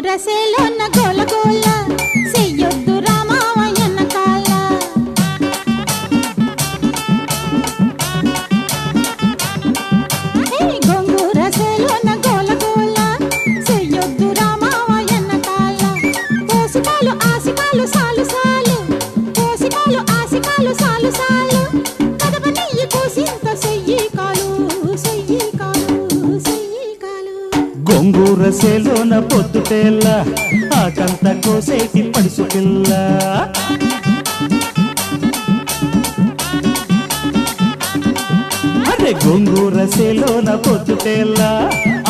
రసేలోన గోల గోల చెయ్యొద్దు రామావయ్యన్న కాల గొంగూర రసేలోన గోల గోల చెయ్యొద్దు రామావయ్యన్న కాల కోసికాలు ఆసికాలు సాలు సాలు కోసికాలు ఆసికాలు సాలు సాలు కదపని కోసింత చెయ్యి కాలు చెయ్యి కాలు చెయ్యి కాలు గొంగూర సేలోన పొద్దుటేళ్ళ ఆకంత కోసేటి పడుసు పిల్ల అరే గొంగూర సేలోన పొద్దుటేళ్ళ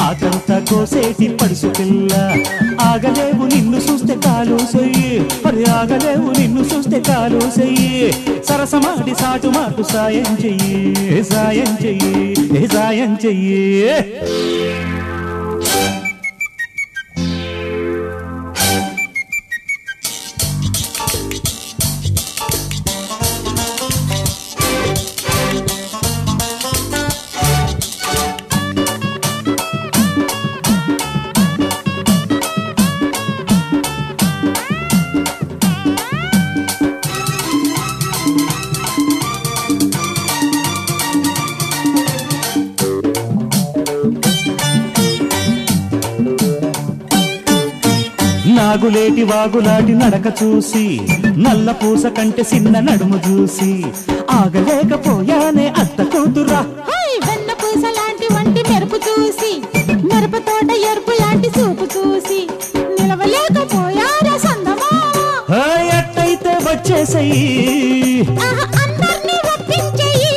ఆకంత కోసేటి పడుసు పిల్ల ఆగలేవు నిన్ను చూస్తే కాలు చెయ్యి మరి ఆగలేవు నిన్ను చూస్తే కాలు చెయ్యి సరసమాడి సాటు మాటు సాయం చెయ్యి సాయం చెయ్యి సాయం చెయ్యి నాగులేటి వాగులాటి నడక చూసి నల్ల పూస కంటే చిన్న నడుము చూసి ఆగలేకపోయానే అత్త కూతురా వెన్న పూస లాంటి వంటి మెరుపు చూసి మెరుపు తోట ఎరుపు లాంటి చూపు చూసి నిలవలేకపోయారా సందమామ ఎట్టయితే వచ్చేసయ్యి అందర్నీ ఒప్పించెయ్యి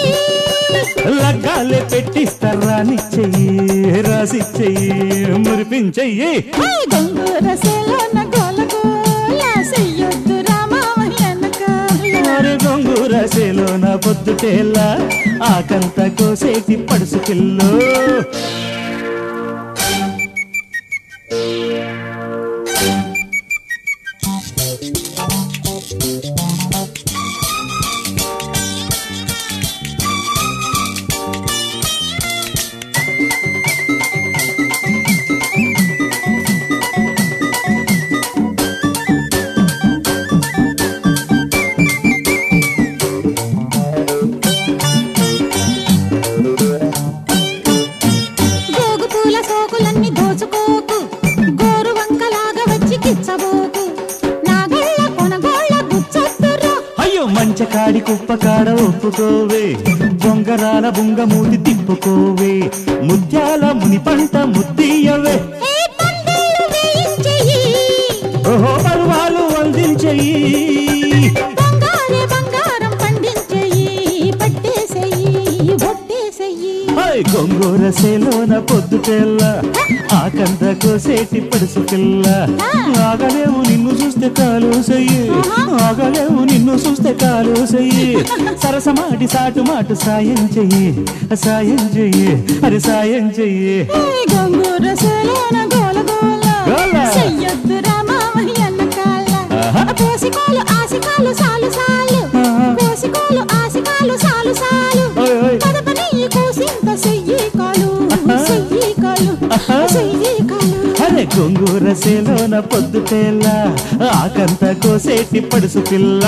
లగ్గాలే పెట్టిస్తారాని చెయ్యి రాసిచ్చెయ్యి మురిపించెయ్యి గొంగూర సేలోన గోల గోల చెయ్యొద్దు రామావయ్యన్న కాల మరి గొంగూర సేలోన పొద్దుటేళ్ళ ఆకంత కోసేటి పడుసు పిల్లో మంచకాడి కుప్పకాడ ఒప్పుకోవే బొంగరాల బుంగమూతి తిప్పుకోవే ముత్యాల ముని పంట ముద్దీయవే ఓహో పరువాలు అందించెయ్యి బంగారం పండించెయ్యి పట్టేసెయ్యి బొట్టేసెయ్యి గొంగూర సేలోన పొద్దుటేళ్ళ ఆకంత కోసేటి పడుసు పిల్ల ఆగలేవు నిన్ను చూస్తే కాలు చెయ్యి ఆగలేవు నిన్ను చూస్తే కాలు చెయ్యి సరసమాటి సాటు మాటు సాయం చెయ్యి సాయం చెయ్యి అరే సాయం చెయ్యి గొంగూర సేలోన గోల గోల చెయ్యొద్దు రామావయ్యన్న కాల కోసికాలు ఆసికాలు సాలు సాలు కోసికాలు ఆసికాలు సాలు సాలు కదపని కోసింత చెయ్యి కాలు చెయ్యి కాలు చెయ్యి కాలు అరే గొంగూర సేలోన పొద్దుటేళ్ళ ఆకంత కోసేటి పడుసు పిల్ల